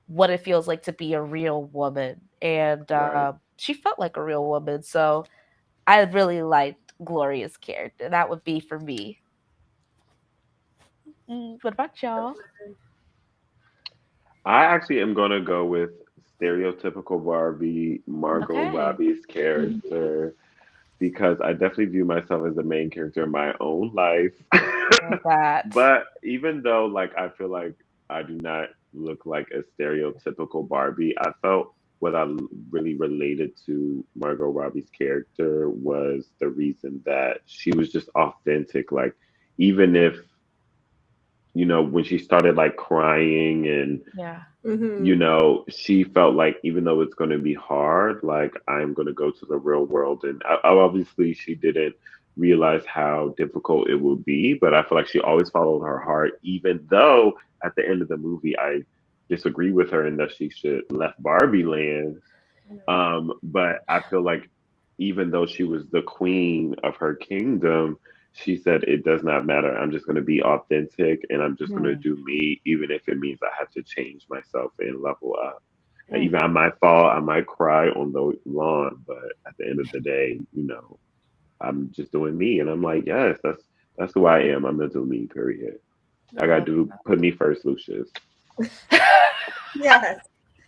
what it feels like to be a real woman, and right. she felt like a real woman. So I really liked Gloria's character. That would be for me. What about y'all? I actually am gonna go with stereotypical Barbie, Margot Okay. Robbie's character, because I definitely view myself as the main character in my own life. Love that. But even though, like, I feel like I do not look like a stereotypical Barbie, I felt what really related to Margot Robbie's character was the reason that she was just authentic. Like, even if, when she started like crying and Yeah. Mm-hmm. she felt like even though it's going to be hard, like I'm going to go to the real world. And obviously, she didn't realize how difficult it would be, but I feel like she always followed her heart, even though at the end of the movie, I disagree with her in that she should left Barbie Land. But I feel like even though she was the queen of her kingdom, she said it does not matter. I'm just going to be authentic and I'm just going to Hmm. do me, even if it means I have to change myself and level up. And Hmm. even I might fall, I might cry on the lawn, but at the end of the day, I'm just doing me. And I'm like, yes, that's who I am. I'm gonna do me. Period. I I gotta love do put me first, Lucius. Yes.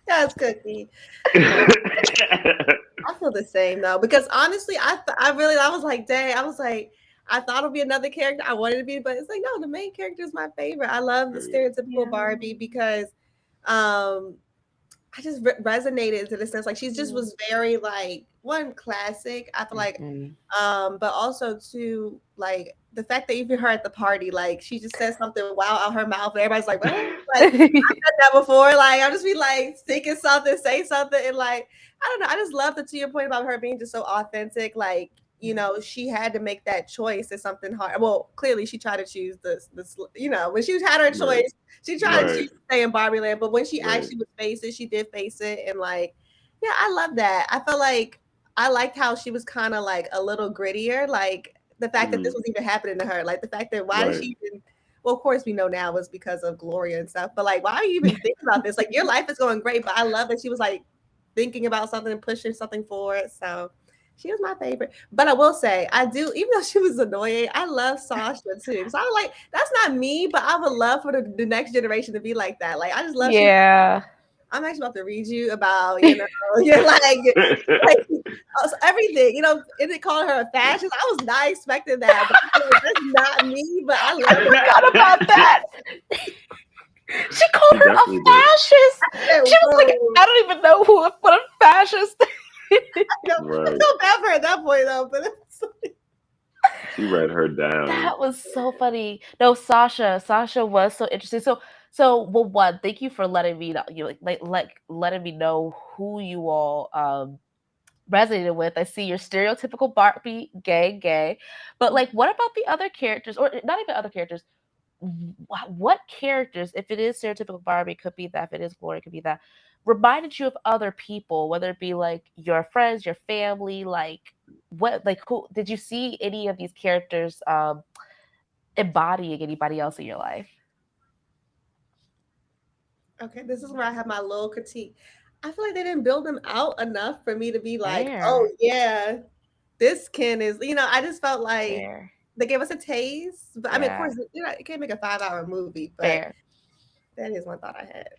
Yes, Cookie. I feel the same though, because honestly, I was like, dang, I was like, I thought it'd be another character I wanted to be, but it's like, no, the main character is my favorite. I love the Period. stereotypical Yeah. Barbie because I just resonated to the sense like she just was very like one classic. I feel like, Mhm. but also too like the fact that even her at the party, like she just said something wow out her mouth, and everybody's like, what? Like said that before. Like I'll just be like thinking something, say something, and like I don't know. I just love the to your point about her being just so authentic. Like she had to make that choice. It's something hard. Well, clearly she tried to choose this. When she had her Right. choice, she tried to Right. choose to stay in Barbie Land. But when she Right. actually would face it, she did face it, and like, yeah, I love that. I felt like I liked how she was kind of like a little grittier. Like the fact that this Hmm. was even happening to her. Like the fact that why did Right. she even well, of course, we know now it was because of Gloria and stuff. But like, why are you even thinking about this? Like, your life is going great, but I love that she was like thinking about something, pushing something forward. So she was my favorite. But I will say, I do, even though she was annoying, I love Sasha too. So I was like, that's not me, but I would love for the next generation to be like that. Like, I just love she. Yeah. I'm actually about to read you about, you're like everything, and they call her a fascist. I was not expecting that, but I feel like that's not me. But I I love forgot about that. She called She her a definitely did. fascist. it. She was like, Whoa. I don't even know what a fascist. I Right. feel bad for her at that point though, but it's She read her down. That was so funny. No, Sasha was so interesting. Well, one, thank you for letting me know. You letting me know who you all resonated with. I see your stereotypical Barbie, gay, but like, what about the other characters, or not even other characters? What characters, if it is stereotypical Barbie, could be that. If it is Glory, could be that. Reminded you of other people, whether it be like your friends, your family, like what, like who did you see any of these characters embodying anybody else in your life? okay. This is where I have my little critique. I feel like they didn't build them out enough for me to be like, oh Fair, yeah, this Ken is. I just felt like fair, they gave us a taste, but I mean, of yeah, course, you can't make a 5-hour movie, but fair, that is one thought I had.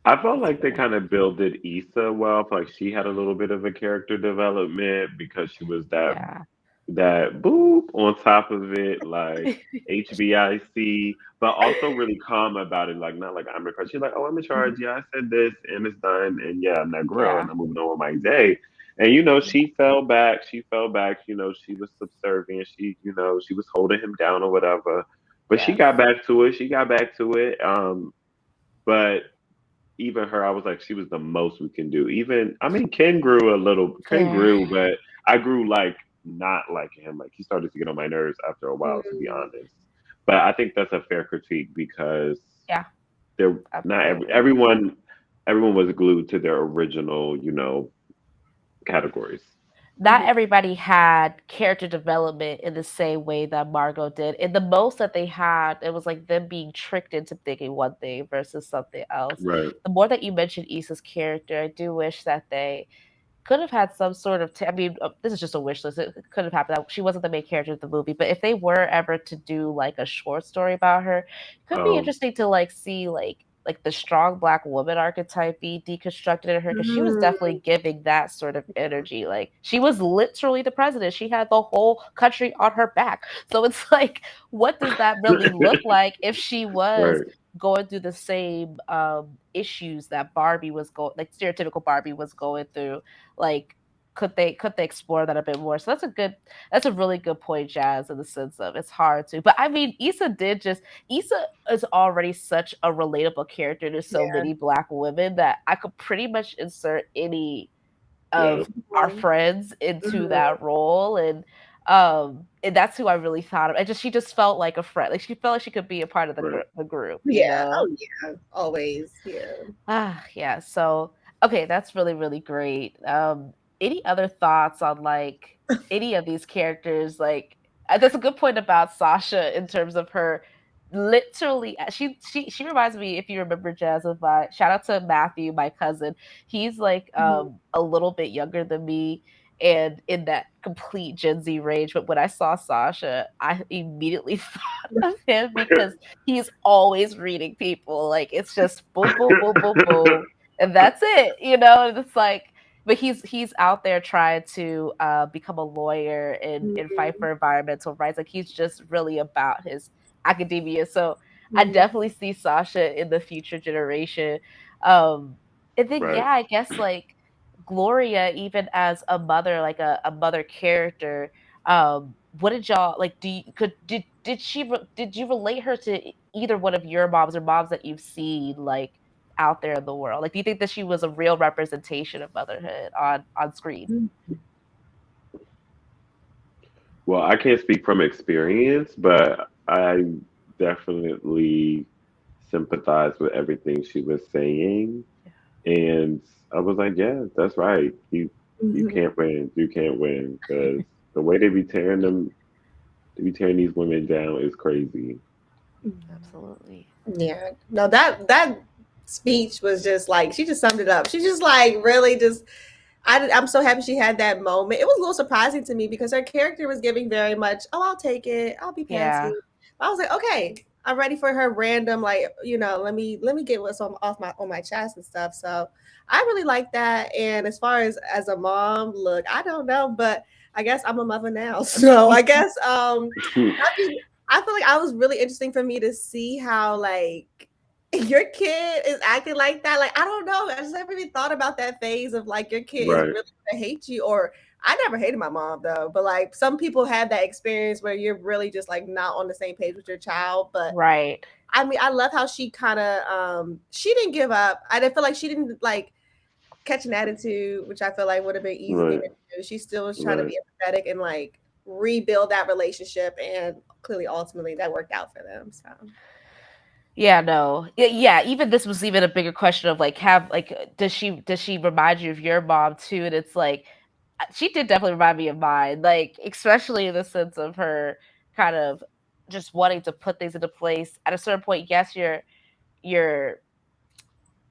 I felt that's like they fair. kind of builded Issa well. I feel like she had a little bit of a character development because she was Yeah, that boop on top of it, like HBIC, but also really calm about it. Like not like I'm in charge. She's like, oh, I'm in charge. Mhm. Yeah, I said this and it's done. And yeah, I'm that girl yeah, and I'm moving on with my day. And she fell back. She fell back. She was subservient. She was holding him down or whatever. But she yes, got back to it. She got back to it. But even her, I was like, she was the most we can do. Even I mean, Ken grew a little. Ken Fair. grew, but I grew like not liking him. Like he started to get on my nerves after a while, to be Mm, honest. But I think that's a fair critique because Yeah, there not absolutely. everyone was glued to their original, categories. Not mhm. everybody had character development in the same way that Margot did. And the most that they had, it was like them being tricked into thinking one thing versus something else. Right. The more that you mentioned Issa's character, I do wish that they could have had some sort of. I mean, this is just a wish list. It could have happened. She wasn't the main character of the movie, but if they were ever to do like a short story about her, it could be Um. interesting to like see like the strong black woman archetype be deconstructed in her because she was Mm, definitely giving that sort of energy. Like she was literally the president. She had the whole country on her back. So it's like, what does that really look like if she was Right. going through the same issues that Barbie was going, like stereotypical Barbie was going through? Like, could they explore that a bit more? So that's a really good point, Jazz, in the sense of it's hard to. But I mean, Issa is already such a relatable character to so yeah. many black women that I could pretty much insert any Yeah. of our Mhm, friends into mhm. that role. And that's who I really thought of. And just she just felt like a friend. Like she felt like she could be a part of Right. the group, you Yeah. know? Oh, yeah. Always. Yeah. Yeah. So okay, that's really, really great. Any other thoughts on like any of these characters? Like that's a good point about Sasha in terms of her literally she reminds me, if you remember, Jazz, of my shout out to Matthew, my cousin. He's like Mhm. a little bit younger than me and in that complete Gen Z range. But when I saw Sasha, I immediately thought of him because he's always reading people. Like it's just boom, boom, boom, boom, boom, and that's it. And it's like, but he's out there trying to become a lawyer and fight Mhm, for environmental rights. Like he's just really about his academia. So I mhm, definitely see Sasha in the future generation. Um, and then Right. yeah, I guess like Gloria, even as a mother, like a mother character, what did y'all like? Do you could did she did you relate her to either one of your moms or moms that you've seen like out there in the world? Like, do you think that she was a real representation of motherhood on screen? mhm. Well, I can't speak from experience, but I definitely sympathize with everything she was saying. And I was like, yeah, that's right. You Mhm. can't win. You can't win because the way they be tearing these women down is crazy. Absolutely. Yeah. No, that speech was just like she just summed it up. She just like really just I'm so happy she had that moment. It was a little surprising to me because her character was giving very much, oh, I'll take it. I'll be Yeah. passive. I was like, okay, I'm ready for her random, like, let me get what's on my chest and stuff. So I really like that. And as far as a mom, look, I don't know, but I guess I'm a mother now. So I guess I mean, I feel like I was really interesting for me to see how like your kid is acting like that. Like, I don't know. I just never even thought about that phase of like your kid is Right. really gonna hate you. Or I never hated my mom though, but like some people have that experience where you're really just like not on the same page with your child. But Right. I mean, I love how she kind of she didn't give up. I didn't feel like she didn't like catch an attitude, which I feel like would have been an easy thing Right. to do. She still was trying to Right. be empathetic and like rebuild that relationship, and clearly, ultimately, that worked out for them. So. Yeah, no. Yeah, even this was even a bigger question of like have like does she remind you of your mom too? And it's like she did definitely remind me of mine, like especially in the sense of her kind of just wanting to put things into place. At a certain point, yes, you're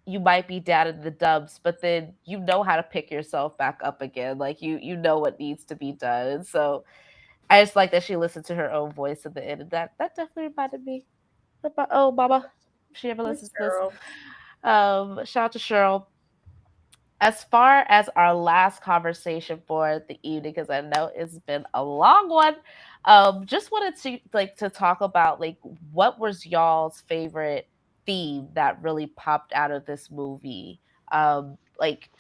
you might be down in the dumps, but then you know how to pick yourself back up again. Like you know what needs to be done. And so I just like that she listened to her own voice at the end, and that definitely reminded me about, oh mama, if she ever Miss listens to this. Cheryl. Shout out to Cheryl. As far as our last conversation for the evening, because I know it's been a long one, just wanted to like to talk about like what was y'all's favorite theme that really popped out of this movie. Like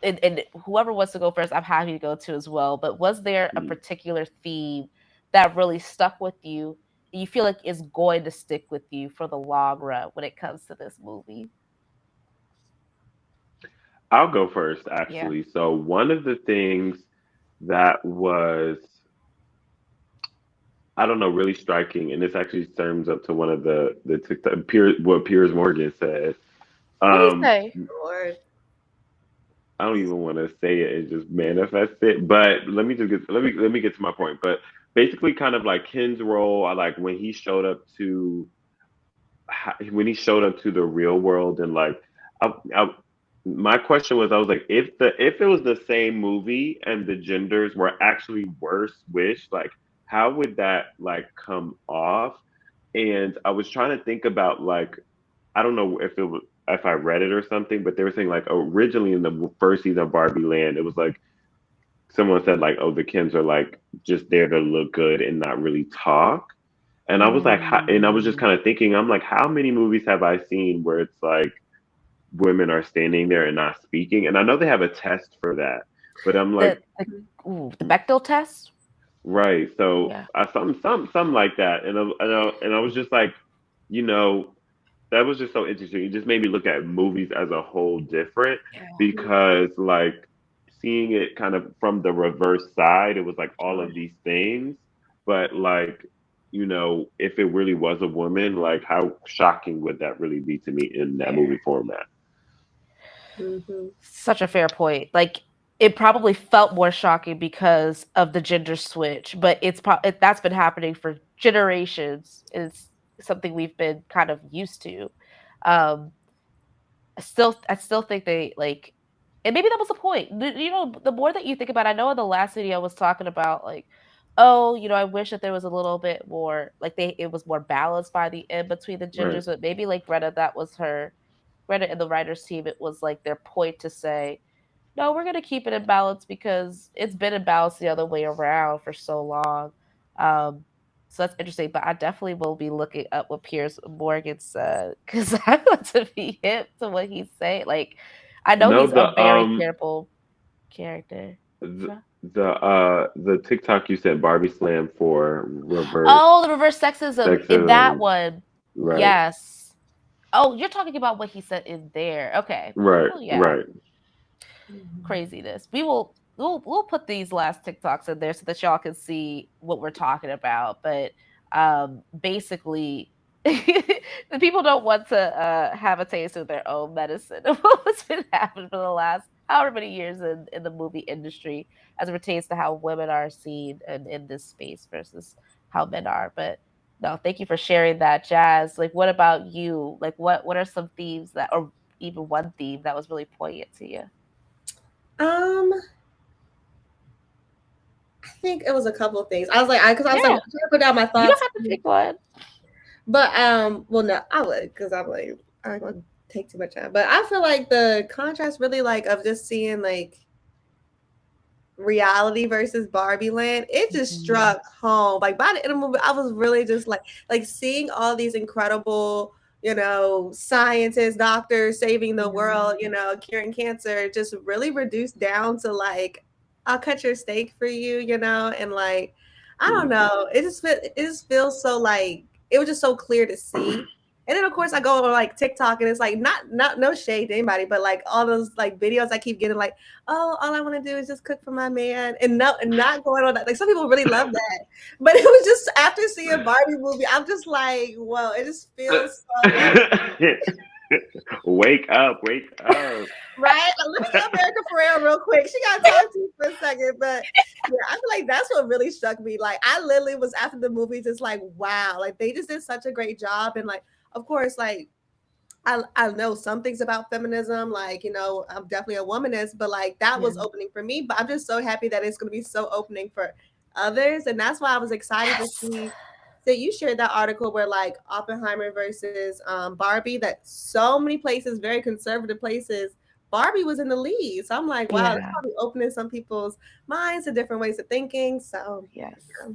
and whoever wants to go first, I'm happy to go to as well. But was there a Mm. particular theme that really stuck with you? You feel like is going to stick with you for the long run when it comes to this movie? I'll go first, Yeah. actually. So one of the things that was, I don't know, really striking, and this actually sums up to one of the TikTok, what Piers Morgan said. What do you Um, say? Lord. I don't even want to say it and just manifest it, but let me get to my point. But basically, kind of like Ken's role, I like when he showed up to the real world and like, I my question was, I was like, if it was the same movie and the genders were actually worse wish, like how would that like come off? And I was trying to think about like, I don't know if I read it or something, but they were saying like originally in the first season of Barbie Land, it was like someone said like, oh, the Kims are like just there to look good and not really talk. And I was like, and I was just Mm. kind of thinking, I'm like, how many movies have I seen where it's like women are standing there and not speaking? And I know they have a test for that, but I'm like, The Bechdel test. right. So Yeah. something like that. And I was just like, you know, that was just so interesting. It just made me look at movies as a whole different Yeah. because like seeing it kind of from the reverse side, it was like all of these things. But like, if it really was a woman, like how shocking would that really be to me in that Fair. movie format? Mm-hmm. Such a fair point. Like it probably felt more shocking because of the gender switch, but that's been happening for generations. It's something we've been kind of used to. Um, I still think they like, and maybe that was the point. The more that you think about it, I know in the last video I was talking about like, oh, I wish that there was a little bit more like it was more balanced by the end between the Right. genders, but maybe like Greta and the writers team, it was like their point to say, no, we're gonna keep it in balance because it's been in balance the other way around for so long. Um, so that's interesting. But I definitely will be looking up what Piers Morgan said because I want to be hip to what he's saying. Like, I know No, he's a very careful character. the So- the TikTok you said Barbie Slam for reverse Oh, the reverse sexism in that sexism. one. Right. Yes. Oh, you're talking about what he said in there. Okay. Right. Well, yeah. Right. Craziness. We'll put these last TikToks in there so that y'all can see what we're talking about. But basically, the people don't want to have a taste of their own medicine of what's been happening for the last however many years in the movie industry as it pertains to how women are seen in this space versus how men are. But no, thank you for sharing that, Jazz. Like, what about you? Like, what are some themes that, or even one theme that was really poignant to you? Um, I think it was a couple of things. I was like, because I was like Yeah. trying to put down my You don't thoughts, have to pick one. but well, no, I would because I'm like I don't want to take too much time. But I feel like the contrast really like of just seeing like reality versus Barbie Land, it just Mhm. struck home. Like by the end of the movie, I was really just like seeing all these incredible, scientists, doctors saving the Mhm. world, curing cancer, just really reduced down to like, I'll cut your steak for you, and like, I don't Mhm. know. It just feels so like it was just so clear to see. And then of course I go on like TikTok and it's like not no shade to anybody, but like all those like videos I keep getting like, oh, all I want to do is just cook for my man and not going on that. Like some people really love that. But it was just after seeing Barbie movie, I'm just like, whoa, it just feels so like Wake up, wake up. right. Like, let me get America Ferrera real quick. She gotta talk to you for a second. But yeah, I feel like that's what really struck me. Like I literally was after the movie just like, wow, like they just did such a great job. And like, of course, like I know some things about feminism, like, I'm definitely a womanist, but like that Yeah. was opening for me. But I'm just so happy that it's going to be so opening for others. And that's why I was excited to Yes. see that you shared that article where like Oppenheimer versus Barbie, that so many places, very conservative places, Barbie was in the lead. So I'm like, wow, that's Yeah. probably opening some people's minds to different ways of thinking. So, Yes. yeah.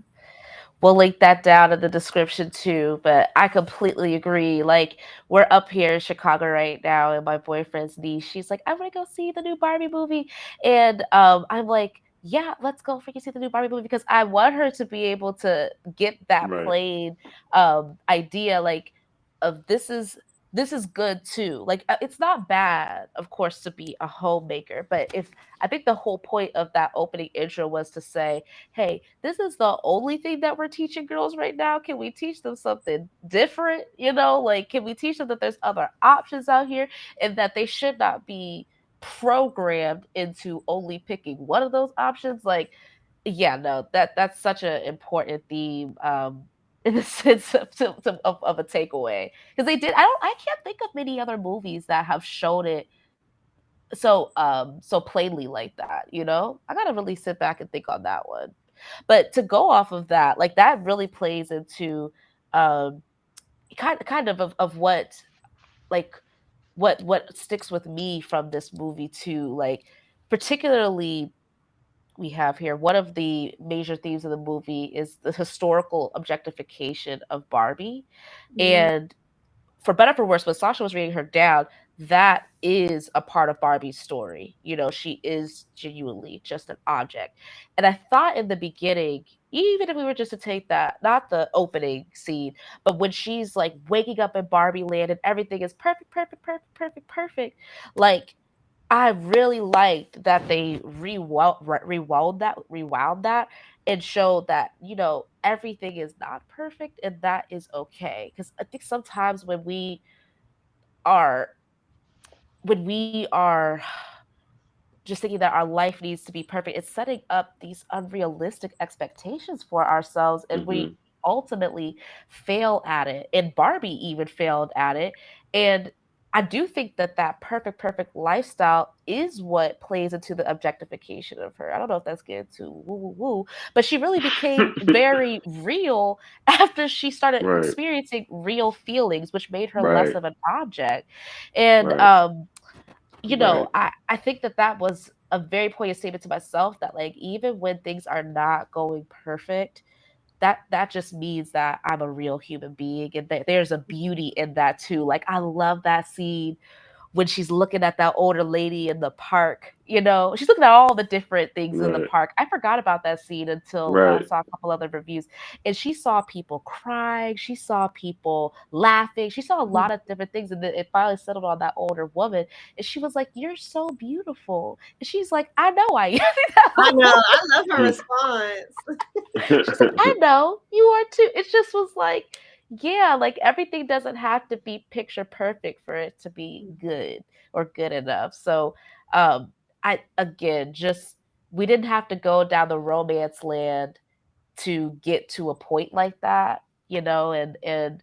We'll link that down in the description too. But I completely agree. Like we're up here in Chicago right now, and my boyfriend's niece, she's like, "I want to go see the new Barbie movie," and I'm like, "Yeah, let's go freaking see the new Barbie movie," because I want her to be able to get that Right. plain idea, like of this is this is good too. Like it's not bad, of course, to be a homemaker, but if I think the whole point of that opening intro was to say, hey, this is the only thing that we're teaching girls right now. Can we teach them something different? You know, like can we teach them that there's other options out here and that they should not be programmed into only picking one of those options? Like, yeah, no, that's such an important theme. In the sense of a takeaway, because I can't think of many other movies that have shown it so plainly like that, you know. I gotta really sit back and think on that one. But to go off of that, like that really plays into um kind of what, like, what sticks with me from this movie too, like particularly we have here one of the major themes of the movie is the historical objectification of Barbie. Mm-hmm. And for better for worse, when Sasha was reading her down, that is a part of Barbie's story. You know, she is genuinely just an object. And I thought in the beginning, even if we were just to take that, not the opening scene, but when she's like waking up in Barbie land and everything is perfect, perfect, perfect, perfect, perfect, like I really liked that they rewound that and showed that, you know, everything is not perfect and that is okay. Because I think sometimes are when we are just thinking that our life needs to be perfect, it's setting up these unrealistic expectations for ourselves, and we Hmm. ultimately fail at it. And Barbie even failed at it. And I do think that that perfect lifestyle is what plays into the objectification of her. I don't know if that's getting too woo woo woo, but she really became very real after she started Right, experiencing real feelings, which made her less right, of an object. And right, you know, right, I think that that was a very poignant statement to myself, that like even when things are not going perfect, that just means that I'm a real human being, and that there's a beauty in that too. Like I love that scene when she's looking at that older lady in the park. You know, she's looking at all the different things in the right, park. I forgot about that scene until I right, saw a couple other reviews. And she saw people crying, she saw people laughing, she saw a lot of different things. And then it finally settled on that older woman. And she was like, "You're so beautiful." And she's like, "I know I am." That I know. whole I love her mm. response. She's like, "I know, you are too." It just was like, yeah, like everything doesn't have to be picture perfect for it to be good or good enough. So, I again just we didn't have to go down the romance land to get to a point like that, you know, and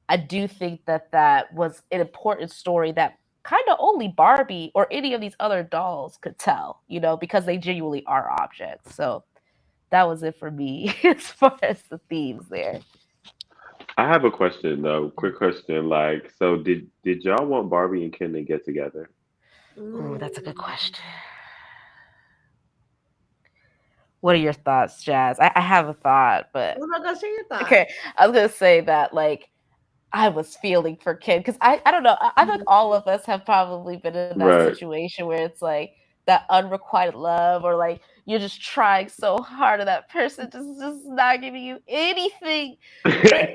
I do think that that was an important story that kind of only Barbie or any of these other dolls could tell, you know, because they genuinely are objects. So that was it for me as far as the themes there. I have a question though. Quick question. Like, so did y'all want Barbie and Ken to get together? Ooh, that's a good Mm. question. What are your thoughts, Jazz? I have a thought, but Well, no, go share your thoughts. okay. I was gonna say that like I was feeling for Ken because I don't know. I think all of us have probably been in that Right. situation where it's like that unrequited love, or like you're just trying so hard and that person just not giving you anything. And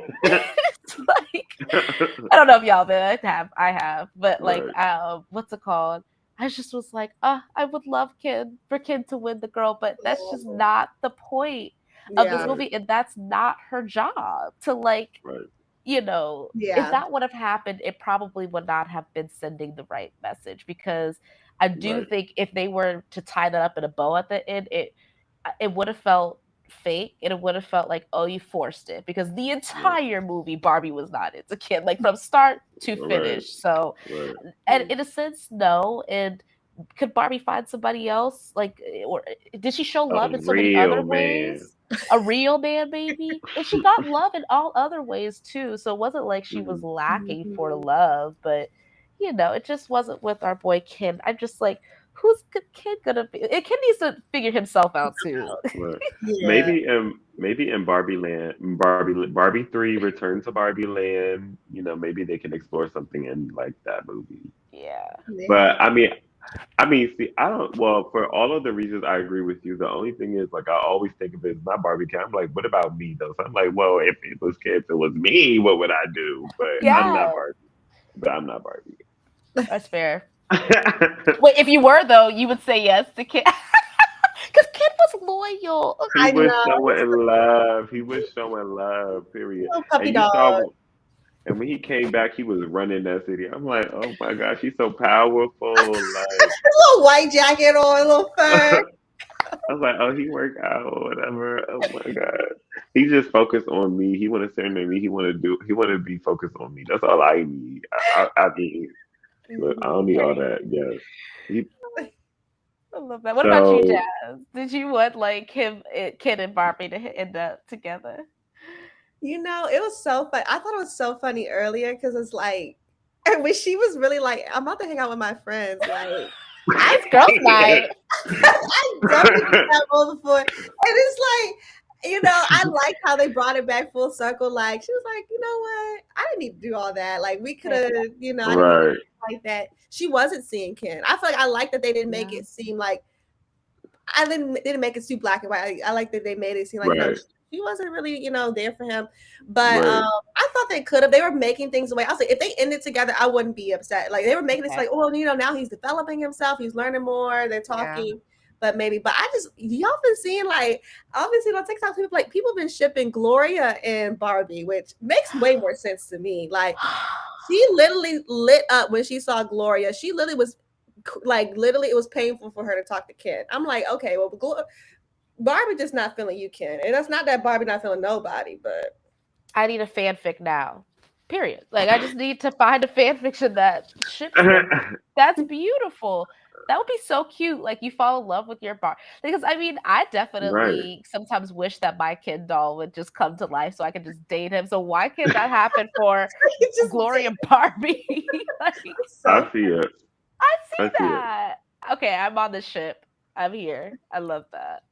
it's like I don't know if y'all been. I have, but like, Right. what's it called? I just was like, I would love Ken to win the girl, but that's just Oh, not the point of this yeah, Right. movie, and that's not her job to like, Right. you know, if yeah, that would have happened, it probably would not have been sending the right message, because I do Right. think if they were to tie that up in a bow at the end, it would have felt fake, and it would have felt like, oh, you forced it, because the Right. entire movie Barbie was not into Ken, like from start to Right. finish. So, Right. and in a sense, no. And could Barbie find somebody else? Like, or did she show A love in so many other real man. ways? A real man, maybe? And she got love in all other ways too. So it wasn't like she was Hmm. lacking for mhm, love, but you know, it just wasn't with our boy Ken. I'm just like, Ken gonna be? And Ken needs to figure himself out too. Right. yeah, Maybe in Barbie Land, Barbie 3 Return to Barbie Land, maybe they can explore something in like that movie. Yeah. yeah, But see, I don't. Well, for all of the reasons, I agree with you. The only thing is, like, I always think of it as not Barbie. I'm like, what about me though? So I'm like, well, if it was me, what would I do? But I'm not Yeah. Barbie. but I'm not Barbie. That's fair. Wait, if you were though, you would say yes to Ken. Because Ken was loyal. He I was know. showing love. He was showing love. Period. Little puppy And you dog. saw, and when he came back, he was running that city. I'm like, oh my gosh, he's so powerful. Like, Little white jacket on, little fur. I was like, oh, he worked out or whatever. Oh my god, he just focused on me. He want to serenade me. He want to do. He want to be focused on me. That's all I need. I need. Look, I don't need all that. Yes. He, I love that. What about you, so Jazz? Did you want like Ken and Barbie to end up together? It was so fun. I thought it was so funny earlier because it's like, and when she was really like, I'm about to hang out with my friends. Like, It's girls' night. I definitely did that role before. And it's like, I like how they brought it back full circle. Like, she was like, you know what? I didn't need to do all that. Like, we could have, I didn't need right, to like that. She wasn't seeing Ken. I feel like I like that they didn't make it seem like, I didn't make it too black and white. I like that they made it seem like, no, right, she wasn't really, there for him. But right, I thought they could have. They were making things away. I was like, if they ended together, I wouldn't be upset. Like they were making this like, oh, now he's developing himself. He's learning more. They're talking. Yeah. But y'all been seeing like, obviously on TikTok, people have been shipping Gloria and Barbie, which makes way more sense to me. Like she literally lit up when she saw Gloria. She literally was it was painful for her to talk to Ken. I'm like, okay, well, Barbie just not feeling you, Ken. And that's not that Barbie not feeling nobody, but I need a fanfic now. Period. Like I just need to find a fanfiction that ships them. That's beautiful. That would be so cute. Like you fall in love with your Barbie. Because I definitely sometimes wish that my Ken doll would just come to life so I could just date him. So why can't that happen for Gloria and Barbie? I see it. I see that. Okay, I'm on the ship. I'm here. I love that.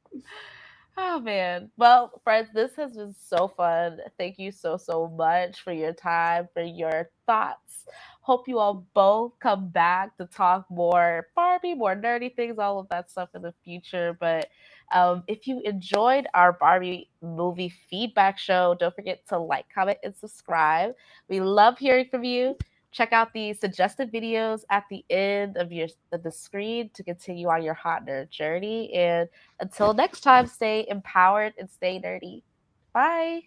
Oh man. Well, friends, this has been so fun. Thank you so much for your time, for your thoughts. Hope you all both come back to talk more Barbie, more nerdy things, all of that stuff in the future. But if you enjoyed our Barbie movie feedback show, don't forget to like, comment, and subscribe. We love hearing from you. Check out the suggested videos at the end of the screen to continue on your hot nerd journey. And until next time, stay empowered and stay nerdy. Bye.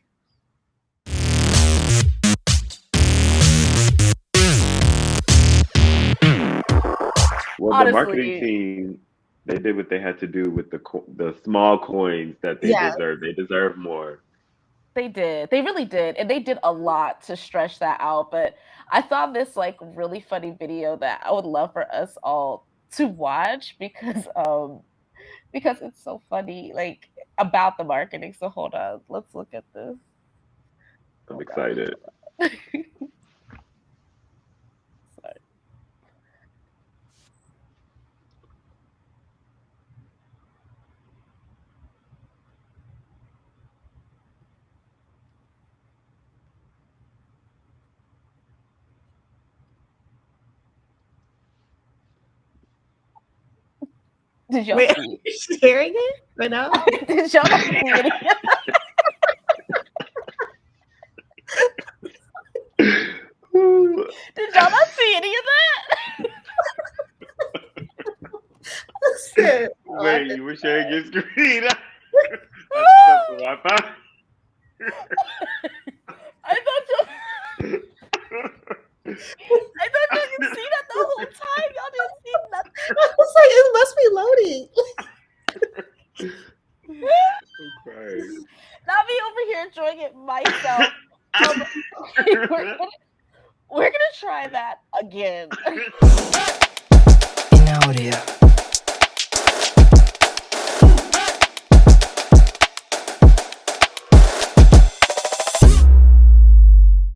Well, honestly, the marketing team, they did what they had to do with the small coins that they deserve. They deserve more. They did. They really did. And they did a lot to stretch that out. But I thought this really funny video that I would love for us all to watch because it's so funny, about the marketing. So hold on. Let's look at this. I'm excited. Sorry. Did y'all see it? Sharing it? But no. Did y'all not see it? Did y'all not see any of that? Wait, you were sharing your screen. That's what I thought. I thought you could see that the whole time. Y'all didn't see nothing. I was like, it must be loading. Okay. Not me over here enjoying it myself. We're gonna try that again. In audio.